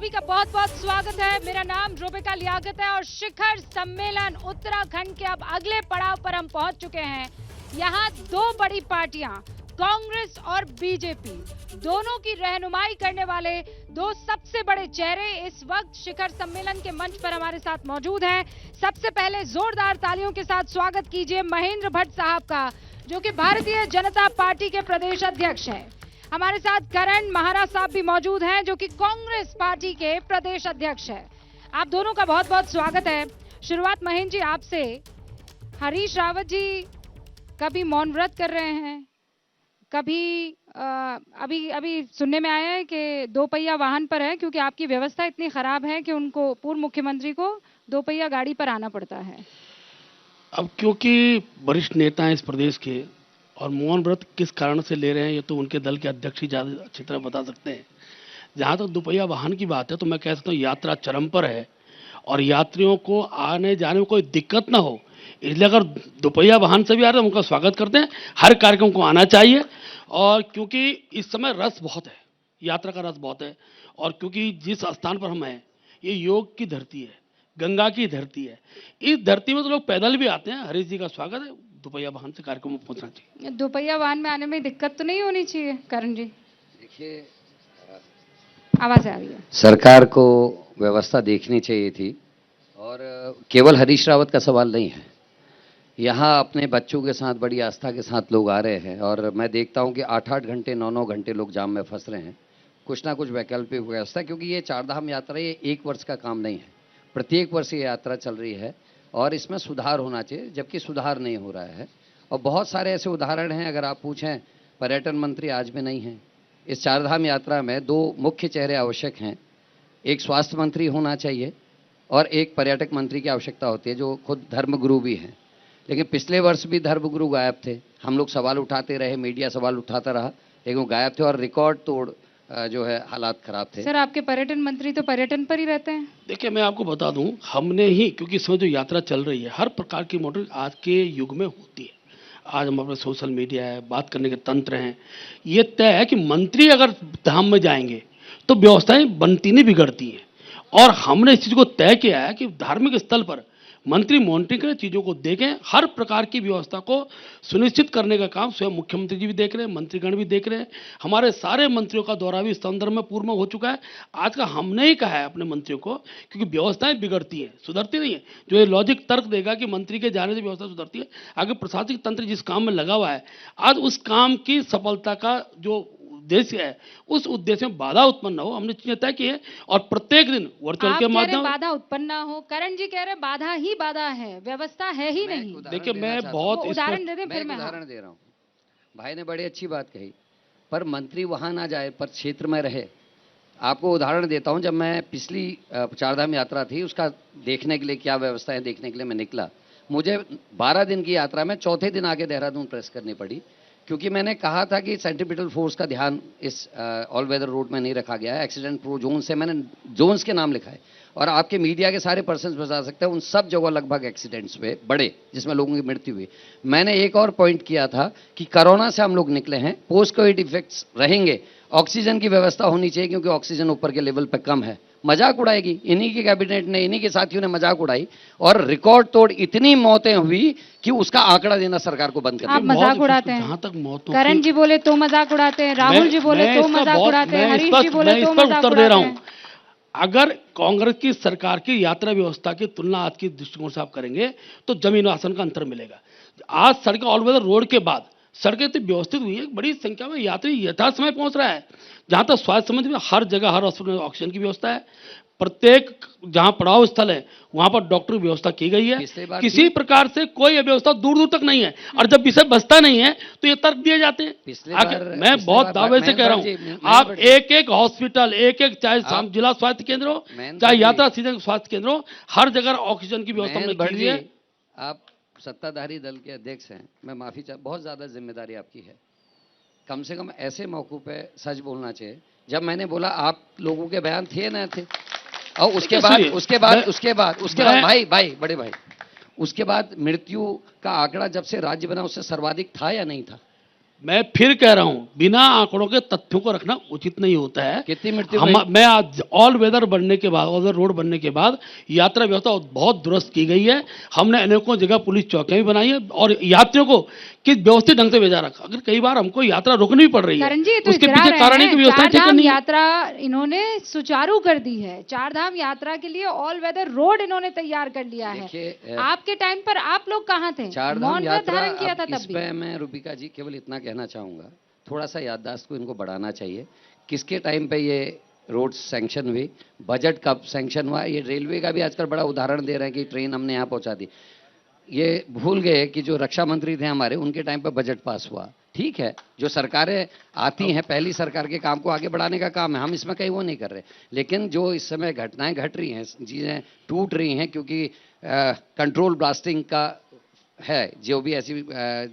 सभी का बहुत बहुत स्वागत है। मेरा नाम रूबिका लियाकत है और शिखर सम्मेलन उत्तराखंड के अब अगले पड़ाव पर हम पहुंच चुके हैं। यहाँ दो बड़ी पार्टियां कांग्रेस और बीजेपी दोनों की रहनुमाई करने वाले दो सबसे बड़े चेहरे इस वक्त शिखर सम्मेलन के मंच पर हमारे साथ मौजूद हैं। सबसे पहले जोरदार तालियों के साथ स्वागत कीजिए महेंद्र भट्ट साहब का, जो कि भारतीय जनता पार्टी के प्रदेश अध्यक्ष है। हमारे साथ करण महाराज साहब भी मौजूद हैं, जो कि कांग्रेस पार्टी के प्रदेश अध्यक्ष है। आप दोनों का बहुत बहुत स्वागत है। शुरुआत महेंद्र जी आपसे। हरीश रावत जी कभी मौन व्रत कर रहे हैं, कभी अभी सुनने में आया है कि दोपहिया वाहन पर है, क्योंकि आपकी व्यवस्था इतनी खराब है कि उनको पूर्व मुख्यमंत्री को दोपहिया गाड़ी पर आना पड़ता है। अब क्योंकि वरिष्ठ नेता हैं इस प्रदेश के और मौन व्रत किस कारण से ले रहे हैं ये तो उनके दल के अध्यक्ष ही ज़्यादा अच्छी तरह बता सकते हैं। जहाँ तक दोपहिया वाहन की बात है तो मैं कह सकता हूँ यात्रा चरम पर है और यात्रियों को आने जाने में कोई दिक्कत ना हो, इसलिए अगर दोपहिया वाहन से भी आ रहे हैं उनका स्वागत करते हैं। हर कार्यक्रम को आना चाहिए और क्योंकि इस समय रस बहुत है, यात्रा का रस बहुत है और क्योंकि जिस स्थान पर हम हैं ये योग की धरती है, गंगा की धरती है। इस धरती में तो लोग पैदल भी आते हैं। हरीश जी का स्वागत है। दोपहिया वाहन से कार्यक्रम में पहुंचना चाहिए। दोपहिया वाहन में आने में दिक्कत तो नहीं होनी चाहिए। करण जी देखिए, आवाज आ रही है। सरकार को व्यवस्था देखनी चाहिए थी और केवल हरीश रावत का सवाल नहीं है। यहाँ अपने बच्चों के साथ बड़ी आस्था के साथ लोग आ रहे हैं और मैं देखता हूँ कि 8-8 घंटे 9-9 घंटे लोग जाम में फंस रहे हैं। कुछ ना कुछ वैकल्पिक व्यवस्था, क्योंकि ये चारधाम यात्रा ये एक वर्ष का काम नहीं है, प्रत्येक वर्ष ये यात्रा चल रही है और इसमें सुधार होना चाहिए, जबकि सुधार नहीं हो रहा है। और बहुत सारे ऐसे उदाहरण हैं, अगर आप पूछें पर्यटन मंत्री आज में नहीं है। इस चारधाम यात्रा में दो मुख्य चेहरे आवश्यक हैं, एक स्वास्थ्य मंत्री होना चाहिए और एक पर्यटक मंत्री की आवश्यकता होती है जो खुद धर्मगुरु भी हैं। लेकिन पिछले वर्ष भी धर्मगुरु गायब थे। हम लोग सवाल उठाते रहे, मीडिया सवाल उठाता रहा, लेकिन वो गायब थे और रिकॉर्ड तोड़ जो है हालात खराब थे। सर, आपके पर्यटन मंत्री तो पर्यटन पर ही रहते हैं। देखिए, मैं आपको बता दूं, हमने ही क्योंकि इस समय जो यात्रा चल रही है हर प्रकार की मॉडल आज के युग में होती है। आज हमारे पास सोशल मीडिया है, बात करने के तंत्र हैं। ये तय है कि मंत्री अगर धाम में जाएंगे तो व्यवस्थाएं बनती नहीं बिगड़ती हैं और हमने इस चीज़ को तय किया है कि धार्मिक स्थल पर मंत्री मॉनिटरिंग करें, चीज़ों को देखें, हर प्रकार की व्यवस्था को सुनिश्चित करने का काम स्वयं मुख्यमंत्री जी भी देख रहे हैं, मंत्रीगण भी देख रहे हैं। हमारे सारे मंत्रियों का दौरा भी इस संदर्भ में पूर्व में हो चुका है। आज का हमने ही कहा है अपने मंत्रियों को, क्योंकि व्यवस्थाएं बिगड़ती हैं, सुधरती नहीं है। जो ये लॉजिक तर्क देगा कि मंत्री के जाने से व्यवस्था सुधरती है, आगे प्रशासनिक तंत्र जिस काम में लगा हुआ है आज उस काम की सफलता का जो उद्देश्य है उस उद्देश्य में बाधा उत्पन्न हो, हमने चीजें तय की है और प्रत्येक दिन वर्चुअल के माध्यम बाधा उत्पन्न ना हो। करण जी कह रहे बाधा ही बाधा है, व्यवस्था है ही नहीं। देखिए, मैं बहुत उदाहरण दे दें, फिर मैं उदाहरण दे रहा हूँ। भाई ने बड़ी अच्छी बात कही, पर मंत्री वहां ना जाए पर क्षेत्र में रहे। आपको उदाहरण देता हूं, जब मैं पिछली चारधाम यात्रा थी उसका देखने के लिए, क्या व्यवस्था है देखने के लिए मैं निकला। मुझे 12 दिन की यात्रा में चौथे दिन आके देहरादून प्रेस करनी पड़ी, क्योंकि मैंने कहा था कि सेंट्रीपिटल फोर्स का ध्यान इस ऑल वेदर रोड में नहीं रखा गया है। एक्सीडेंट प्रो जोन से मैंने जोन्स के नाम लिखा है और आपके मीडिया के सारे पर्सन्स बता सकते हैं उन सब जगह लगभग एक्सीडेंट्स पे बड़े, जिसमें लोगों की मृत्यु हुई। मैंने एक और पॉइंट किया था कि कोरोना से हम लोग निकले हैं, पोस्ट कोविड इफेक्ट्स रहेंगे, ऑक्सीजन की व्यवस्था होनी चाहिए, क्योंकि ऑक्सीजन ऊपर के लेवल पर कम है। मजाक उड़ाएगी, इन्हीं के कैबिनेट ने, इन्हीं के साथियों ने मजाक उड़ाई और रिकॉर्ड तोड़ इतनी मौतें हुई कि उसका आंकड़ा देना सरकार को बंद कर दिया। आप मजाक उड़ाते हैं। जहां तक मौतों करण जी बोले तो मजाक उड़ाते हैं, राहुल जी बोले तो मजाक उड़ाते हैं, हरीश जी बोले तो मजाक उत्तर दे रहा उड़ाते हूं। हैं। अगर कांग्रेस की सरकार की यात्रा व्यवस्था की तुलना आज की दृष्टिकोण से आप करेंगे तो जमीन आसमान का अंतर मिलेगा। आज सड़कें ऑल वेदर रोड के बाद सड़कें तो व्यवस्थित हुई है, बड़ी संख्या में यात्री यथा समय पहुंच रहा है। जहां तक स्वास्थ्य संबंधी में हर जगह हर हॉस्पिटल में ऑक्सीजन की व्यवस्था है, प्रत्येक जहां पड़ाव स्थल है वहां पर डॉक्टर की व्यवस्था की गई है। किसी प्रकार से कोई व्यवस्था दूर दूर तक नहीं है और जब विषय बचता नहीं है तो ये तर्क दिए जाते हैं। मैं बहुत दावे से कह रहा हूं, आप एक एक हॉस्पिटल, एक एक चाहे जिला स्वास्थ्य केंद्र हो चाहे यात्रा सीजन स्वास्थ्य केंद्र हो, हर जगह ऑक्सीजन की व्यवस्था हमने की है। आप सत्ताधारी दल के अध्यक्ष हैं, मैं माफी चाह, बहुत ज्यादा जिम्मेदारी आपकी है। कम से कम ऐसे मौकों पे सच बोलना चाहिए। जब मैंने बोला आप लोगों के बयान थे ना थे, और उसके बाद भाई बड़े भाई, उसके बाद मृत्यु का आंकड़ा जब से राज्य बना उससे सर्वाधिक था या नहीं था? मैं फिर कह रहा हूं, बिना आंकड़ों के तथ्यों को रखना उचित नहीं होता है। कितनी मृत्यु हुई? मैं आज ऑल वेदर बनने के बाद, ऑल वेदर रोड बनने के बाद यात्रा व्यवस्था बहुत दुरुस्त की गई है। हमने अनेकों जगह पुलिस चौकियां भी बनाई है और यात्रियों को किस व्यवस्थित ढंग से भेजा रखा। अगर कई बार हमको यात्रा रोकनी भी पड़ रही है, करण जी, तो उसके इतरा पीछे रहे कारण है कि हैं, व्यवस्था ठीक चारधाम करनी है। यात्रा इन्होंने सुचारू कर दी है। चारधाम यात्रा के लिए ऑल वेदर रोड इन्होंने तैयार कर लिया है। देखिए, आपके टाइम पर आप लोग कहाँ थे? चारधाम मौन व्रत यात्रा, धारण किया था अब तब इस भी। पे मैं रूबिका जी केवल इतना कहना चाहूंगा, थोड़ा सा याददाश्त को इनको बढ़ाना चाहिए। किसके टाइम पे ये रोड सैंक्शन हुई, बजट कब सैंक्शन हुआ, ये रेलवे का भी आजकल बड़ा उदाहरण दे रहे हैं कि ट्रेन हमने यहाँ पहुंचा दी। ये भूल गए कि जो रक्षा मंत्री थे हमारे, उनके टाइम पे बजट पास हुआ। ठीक है, जो सरकारें आती हैं, पहली सरकार के काम को आगे बढ़ाने का काम है, हम इसमें कहीं वो नहीं कर रहे। लेकिन जो इस समय घटनाएं घट रही हैं, चीज़ें टूट रही हैं, क्योंकि कंट्रोल ब्लास्टिंग का है, जो भी ऐसी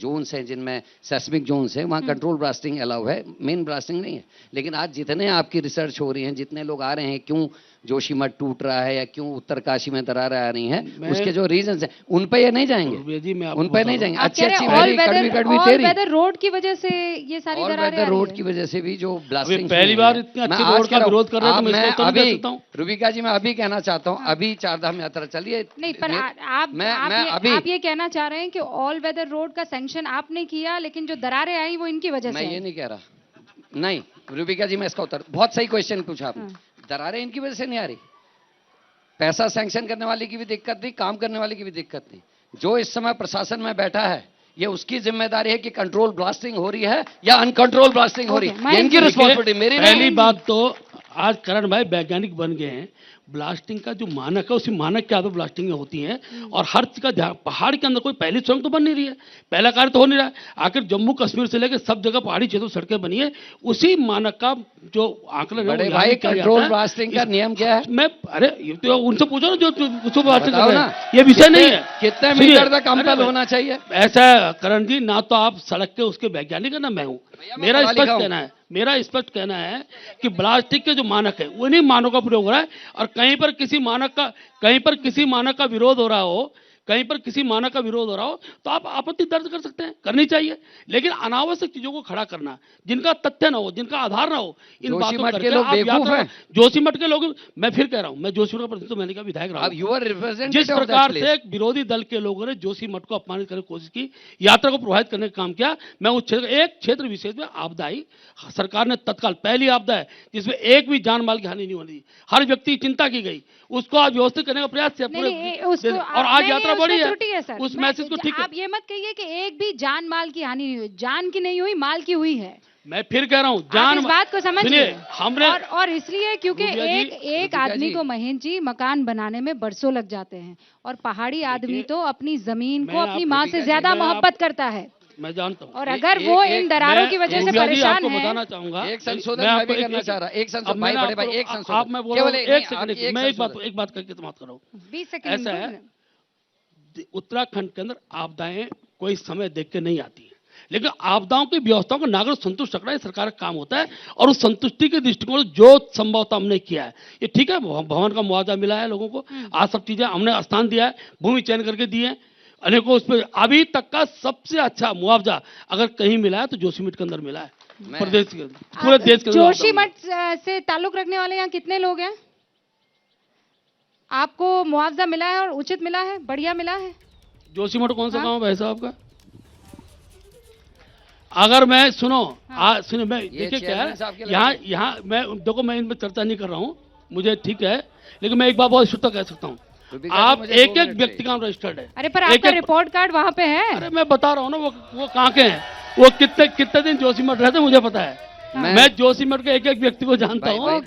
जोन्स हैं जिनमें सेस्मिक जोन्स हैं, वहाँ कंट्रोल ब्लास्टिंग अलाउ है, मेन ब्लास्टिंग नहीं है। लेकिन आज जितने आपकी रिसर्च हो रही हैं, जितने लोग आ रहे हैं, क्यों जोशीमठ टूट रहा है या क्यों उत्तरकाशी में दरारें आ रही हैं, उसके जो रीजंस हैं, उन पे ये नहीं जाएंगे जी, मैं उन पे नहीं जाएंगे। आप अच्छी कह रहे अच्छी हैं ऑल कड़वी कड़वी वेदर तेरी रोड की वजह से ये सारी और दरारें आ वेदर रही रोड है। की वजह से भी जो ब्लास्टिंग पहली बार इतने अच्छे रोड का विरोध कर रहे हैं, तो मैं इसका उत्तर नहीं दे सकता हूं। रूबिका जी, मैं अभी कहना चाहता हूँ, अभी चारधाम यात्रा चलिए। नहीं, पर आप ये कहना चाह रहे हैं कि ऑल वेदर रोड का सैंक्शन आपने किया, लेकिन जो दरारें आई वो इनकी वजह से मैं ये आई। नहीं कह रहा। नहीं रूबिका जी, मैं इसका उत्तर, बहुत सही क्वेश्चन पूछा आपने। दरारें इनकी वजह से नहीं आ रही, पैसा सैंक्शन करने वाले की भी दिक्कत नहीं, काम करने वाले की भी दिक्कत नहीं। जो इस समय प्रशासन में बैठा है, ये उसकी जिम्मेदारी है कि कंट्रोल ब्लास्टिंग हो रही है या अनकंट्रोल ब्लास्टिंग हो रही है, ये इनकी रिस्पॉन्सिबिलिटी, मेरी नहीं। पहली बात तो आज करण भाई वैज्ञानिक बन गए हैं। ब्लास्टिंग का जो मानक है, उसी मानक के आधार पर ब्लास्टिंग होती है और हर चीज का ध्यान। पहाड़ के अंदर कोई पहली सुरंग तो बन नहीं रही है, पहला कार्य तो हो नहीं रहा है। आखिर जम्मू कश्मीर से लेकर सब जगह पहाड़ी क्षेत्रों सड़कें बनी है, उसी मानक का जो आंकलन है, बड़े भाई, कंट्रोल ब्लास्टिंग का नियम क्या है? मैं अरे ये तो उनसे पूछो ना, जो उसको ब्लास्टिंग कर बताओ रहे ना, हैं। ये विषय नहीं है। कितने सुनिए, मीटर तक अरे कंपल होना चाहिए? ऐसा है करण जी, ना तो आप सड़क के उसके वैज्ञानिक है, ना मैं हूँ। मेरा स्पष्ट कहना है कि ब्लास्टिक के जो मानक है, उन्हीं मानकों का प्रयोग हो रहा है। और कहीं पर किसी मानक का विरोध हो रहा हो, कहीं पर किसी मानक का विरोध हो रहा हो, तो आप आपत्ति दर्ज कर सकते हैं, करनी चाहिए। लेकिन अनावश्यक चीजों को खड़ा करना, जिनका तथ्य ना हो, जिनका आधार ना हो, इन बातों जोशीमठ करके के लोग आप बेवकूफ यात्रा। हैं। जोशीमठ के लोग, मैं फिर कह रहा हूं, मैं जोशीमठ का प्रतिनिधित्व, मैंने कहा विधायक रहा अब हूं। यू आर रिप्रेजेंटेटिव जिस प्रकार से एक विरोधी दल के लोगों ने जोशीमठ को अपमानित करने की कोशिश की, यात्रा को प्रभावित करने का काम किया, मैं उस क्षेत्र विशेष में आपदा आई, सरकार ने तत्काल, पहली आपदा है जिसमें एक भी जान माल की हानि नहीं होनी दी, हर व्यक्ति की चिंता की गई, उसको आज व्यवस्थित करने का प्रयास किया और आज यात्रा बढ़ी है। उस मैसेज को ठीक, आप ये मत कहिए कि एक भी जान माल की हानि नहीं हुई। जान की नहीं हुई, माल की हुई है। मैं फिर कह रहा हूं, जान, इस बात को समझिए। हमने और इसलिए क्योंकि एक आदमी को महेंद्र जी मकान बनाने में बरसों लग जाते हैं, और पहाड़ी आदमी तो अपनी जमीन को अपनी माँ से ज्यादा मोहब्बत करता है। मैं जानता हूं। और अगर वो इन दरारों की वजह से परेशान है, बताना चाहूंगा, एक संशोधन मैं भी करना चाह रहा, एक संशोधन भाई, बड़े भाई, एक संशोधन। आप, मैं बोल रहा हूं, एक सेकंड, मैं एक बात करके समाप्त कर रहा हूं। 20 सेकंड। ऐसा है, उत्तराखंड के अंदर आपदाएं कोई समय देख के नहीं आती है, लेकिन आपदाओं की व्यवस्थाओं को नागरिक संतुष्ट रखना है सरकार का काम होता है। और उस संतुष्टि के दृष्टिकोण जो संभवतः हमने किया है, ये ठीक है, भवन का मुआवजा मिला है लोगों को, आज सब चीजें हमने स्थान दिया है, भूमि चयन करके दी है अनेकों। उस पर अभी तक का सबसे अच्छा मुआवजा अगर कहीं मिला है तो जोशीमठ के अंदर मिला है, प्रदेश के, पूरे देश के। जोशीमठ से ताल्लुक रखने वाले यहाँ कितने लोग हैं? आपको मुआवजा मिला है और उचित मिला है, बढ़िया मिला है? जोशीमठ कौन सा गांव है भाई साहब का? अगर मैं सुनो, सुनो, मैं देखिए क्या है, यहाँ मैं देखो, मैं इन पर चर्चा नहीं कर रहा हूँ, मुझे ठीक है, लेकिन मैं एक बात बहुत शुद्ध कह सकता हूँ, आप एक व्यक्ति का रजिस्टर्ड है। अरे पर आपका रिपोर्ट कार्ड वहाँ पे है। अरे मैं बता रहा हूँ ना, वो कहाँ के हैं, वो कितने दिन जोशीमठ रहते मुझे पता है। मैं जोशीमठ के एक व्यक्ति को जानता हूँ।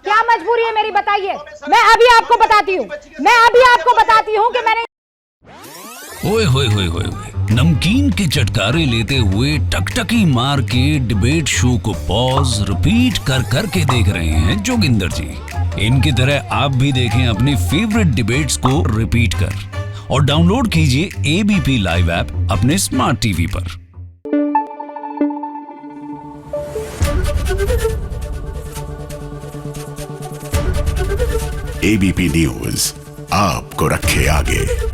क्या मजबूरी है मेरी, बताइए। मैं अभी आपको बताती हूँ कि मैंने ओए होए होए होए, नमकीन के चटकारे लेते हुए टकटकी मार के डिबेट शो को पॉज रिपीट कर करके देख रहे हैं जोगिंदर जी। इनकी तरह आप भी देखें अपनी फेवरेट डिबेट्स को रिपीट कर, और डाउनलोड कीजिए एबीपी लाइव ऐप अपने स्मार्ट टीवी पर। एबीपी न्यूज आपको रखे आगे।